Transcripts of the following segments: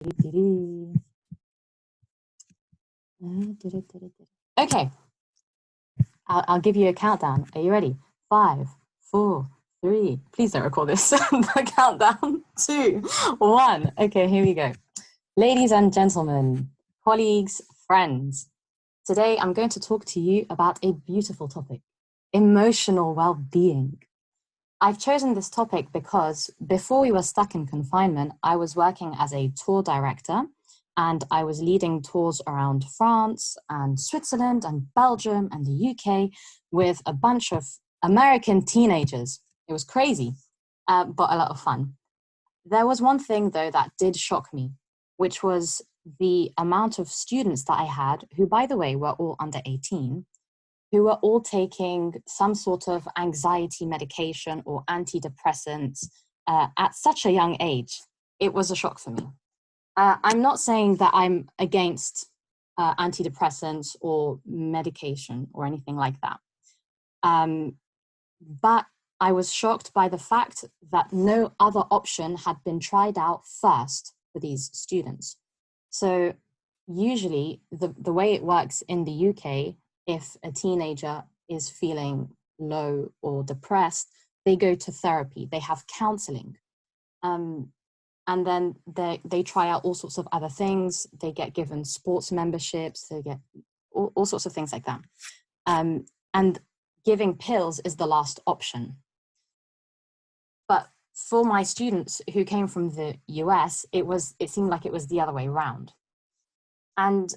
Okay, I'll give you a countdown. Are you ready? 5, 4, 3. Please don't record this. The countdown. 2, 1. Okay, here we go. Ladies and gentlemen, colleagues, friends, today I'm going to talk to you about a beautiful topic, emotional well-being. I've chosen this topic because before we were stuck in confinement, I was working as a tour director and I was leading tours around France and Switzerland and Belgium and the UK with a bunch of American teenagers. It was crazy, but a lot of fun. There was one thing, though, that did shock me, which was the amount of students that I had, who, by the way, were all under 18, who were all taking some sort of anxiety medication or antidepressants at such a young age. It was a shock for me. I'm not saying that I'm against antidepressants or medication or anything like that. But I was shocked by the fact that no other option had been tried out first for these students. So usually the way it works in the UK, if a teenager is feeling low or depressed, they go to therapy, they have counseling. And then they try out all sorts of other things. They get given sports memberships, they get all sorts of things like that. And giving pills is the last option. But for my students who came from the US, it seemed like it was the other way around. And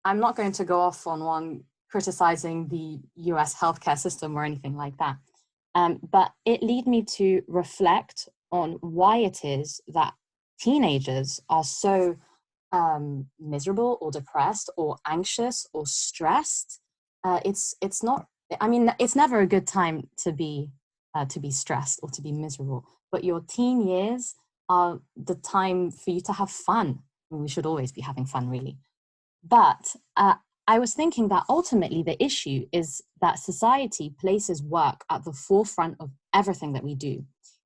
I'm not going to go off on one criticizing the US healthcare system or anything like that. But it led me to reflect on why it is that teenagers are so miserable or depressed or anxious or stressed. It's not, I mean, it's never a good time to be stressed or to be miserable, but your teen years are the time for you to have fun. I mean, we should always be having fun, really. But I was thinking that ultimately the issue is that society places work at the forefront of everything that we do.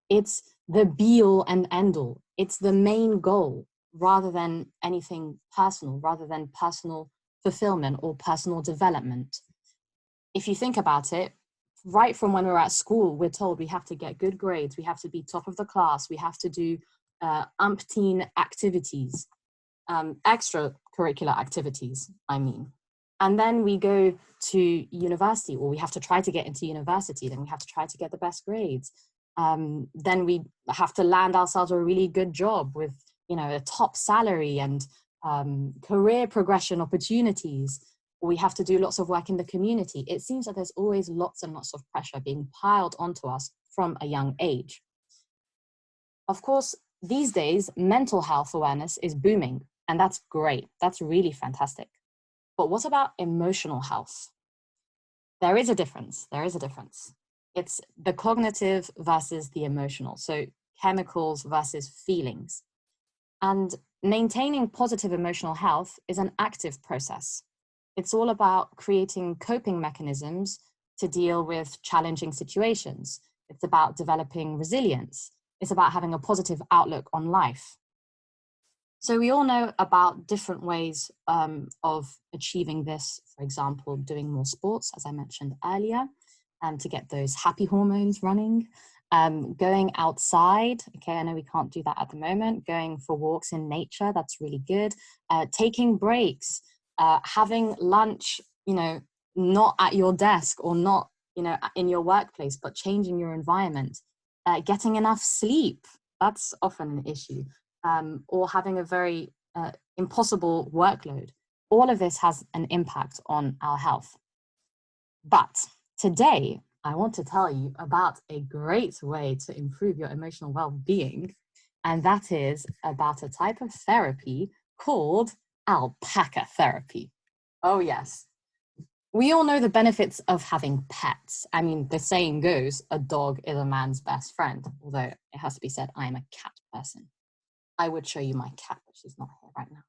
It's the be-all and end-all. It's the main goal rather than anything personal, rather than personal fulfillment or personal development. If you think about it, right from when we're at school, we're told we have to get good grades, we have to be top of the class, we have to do umpteen activities, extracurricular activities, I mean. And then we go to university, or we have to try to get into university, then we have to try to get the best grades. Then we have to land ourselves a really good job with, you know, a top salary and career progression opportunities. We have to do lots of work in the community. It seems that there's always lots and lots of pressure being piled onto us from a young age. Of course, these days, mental health awareness is booming, and that's great. That's really fantastic. But what about emotional health? There is a difference. There is a difference. It's the cognitive versus the emotional. So chemicals versus feelings. And maintaining positive emotional health is an active process. It's all about creating coping mechanisms to deal with challenging situations. It's about developing resilience. It's about having a positive outlook on life. So we all know about different ways of achieving this. For example, doing more sports, as I mentioned earlier, to get those happy hormones running. Going outside, okay, I know we can't do that at the moment. Going for walks in nature, that's really good. Taking breaks, having lunch, you know, not at your desk or not, you know, in your workplace, but changing your environment. Getting enough sleep, that's often an issue. Or having a very impossible workload. All of this has an impact on our health. But today, I want to tell you about a great way to improve your emotional well-being, and that is about a type of therapy called alpaca therapy. Oh yes. We all know the benefits of having pets. I mean, the saying goes, a dog is a man's best friend, although it has to be said, I am a cat person. I would show you my cat, but she's not here right now.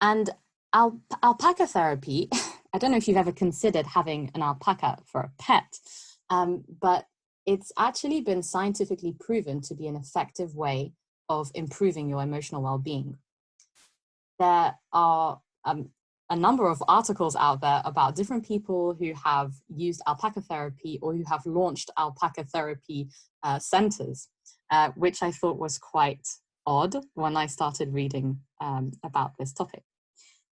And alpaca therapy, I don't know if you've ever considered having an alpaca for a pet, but it's actually been scientifically proven to be an effective way of improving your emotional well-being. There are a number of articles out there about different people who have used alpaca therapy or who have launched alpaca therapy centers, which I thought was quite odd when I started reading about this topic.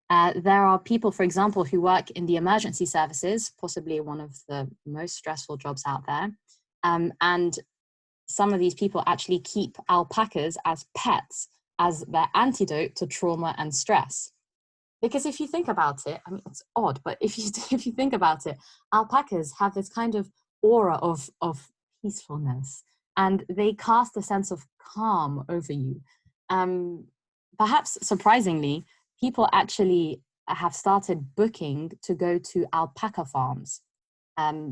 There are people, for example, who work in the emergency services, possibly one of the most stressful jobs out there. And some of these people actually keep alpacas as pets, as their antidote to trauma and stress. Because if you think about it, I mean, it's odd, but if you think about it, alpacas have this kind of aura of peacefulness, and they cast a sense of calm over you. Perhaps surprisingly, people actually have started booking to go to alpaca farms.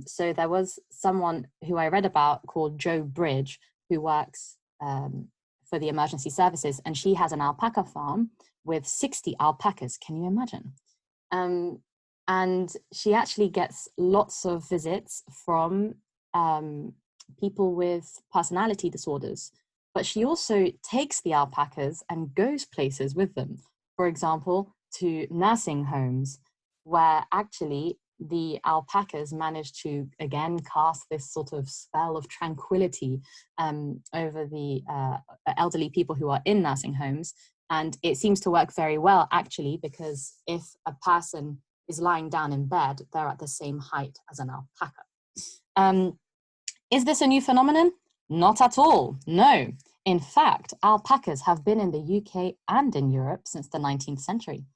So there was someone who I read about called Jo Bridge, who works for the emergency services, and she has an alpaca farm with 60 alpacas. Can you imagine? And she actually gets lots of visits from people with personality disorders, but she also takes the alpacas and goes places with them. For example, to nursing homes, where actually the alpacas manage to, again, cast this sort of spell of tranquility over the elderly people who are in nursing homes. And it seems to work very well, actually, because if a person is lying down in bed, they're at the same height as an alpaca. Is this a new phenomenon? Not at all, no. In fact, alpacas have been in the UK and in Europe since the 19th century.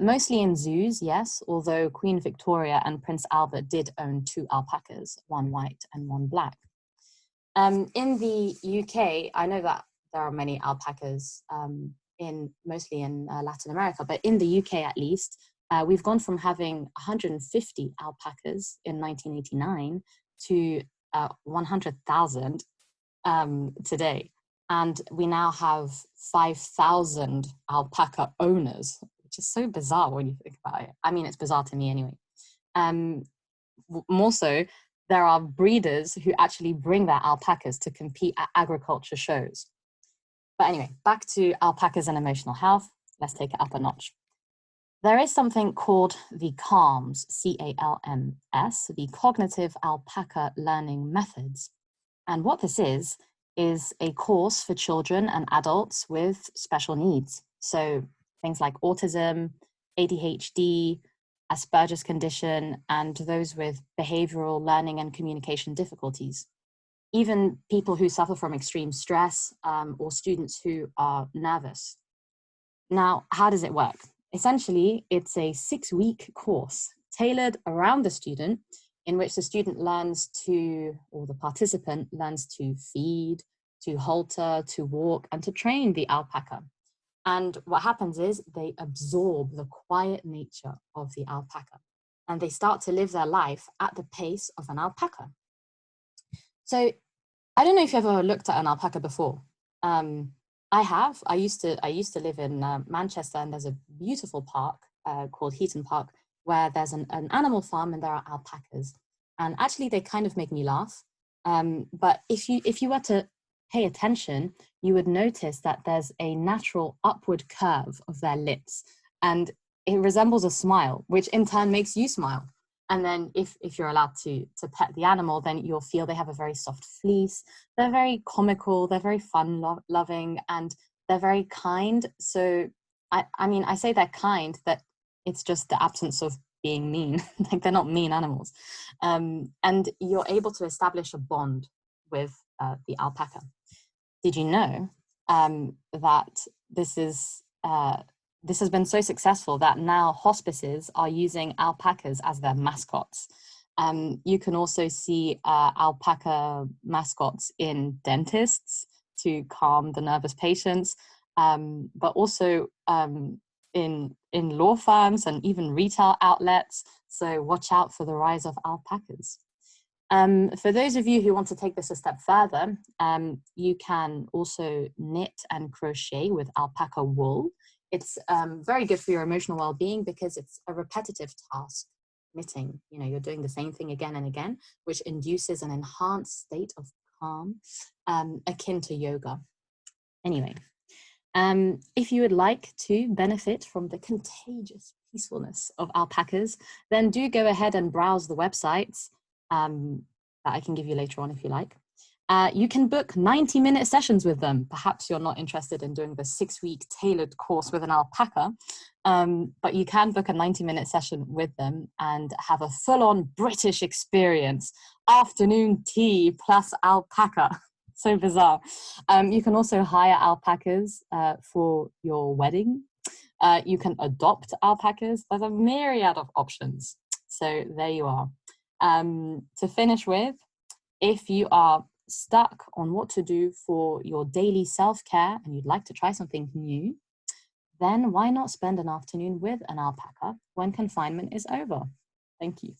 Mostly in zoos, yes, although Queen Victoria and Prince Albert did own 2 alpacas, one white and one black. In the UK, I know that there are many alpacas mostly in Latin America, but in the UK at least, we've gone from having 150 alpacas in 1989 to 100,000 today. And we now have 5,000 alpaca owners, which is so bizarre when you think about it. I mean, it's bizarre to me anyway. More so, there are breeders who actually bring their alpacas to compete at agriculture shows. But anyway, back to alpacas and emotional health. Let's take it up a notch. There is something called the CALMS, C-A-L-M-S, the Cognitive Alpaca Learning Methods. And what this is a course for children and adults with special needs. So things like autism, ADHD, Asperger's condition, and those with behavioral learning and communication difficulties. Even people who suffer from extreme stress or students who are nervous. Now, how does it work? Essentially, it's a 6-week course tailored around the student, in which the student learns to, or the participant learns to feed, to halter, to walk, and to train the alpaca. And what happens is they absorb the quiet nature of the alpaca, and they start to live their life at the pace of an alpaca. So I don't know if you've ever looked at an alpaca before. I have. I used to live in Manchester, and there's a beautiful park called Heaton Park, where there's an animal farm and there are alpacas. And actually they kind of make me laugh. But if you were to pay attention, you would notice that there's a natural upward curve of their lips, and it resembles a smile, which in turn makes you smile. And then if you're allowed to pet the animal, then you'll feel they have a very soft fleece. They're very comical, they're very fun loving, and they're very kind. So I mean, I say they're kind, that it's just the absence of being mean. Like, they're not mean animals. And you're able to establish a bond with the alpaca. Did you know that this has been so successful that now hospices are using alpacas as their mascots? You can also see alpaca mascots in dentists to calm the nervous patients, but also in law firms and even retail outlets. So watch out for the rise of alpacas. For those of you who want to take this a step further, you can also knit and crochet with alpaca wool. It's very good for your emotional well-being because it's a repetitive task, knitting. You know, you're doing the same thing again and again, which induces an enhanced state of calm, akin to yoga. Anyway, if you would like to benefit from the contagious peacefulness of alpacas, then do go ahead and browse the websites that I can give you later on if you like. You can book 90-minute sessions with them. Perhaps you're not interested in doing the 6-week tailored course with an alpaca, but you can book a 90-minute session with them and have a full-on British experience. Afternoon tea plus alpaca. So bizarre. You can also hire alpacas for your wedding. You can adopt alpacas. There's a myriad of options. So there you are. To finish with, if you are stuck on what to do for your daily self-care and you'd like to try something new, then why not spend an afternoon with an alpaca when confinement is over? Thank you.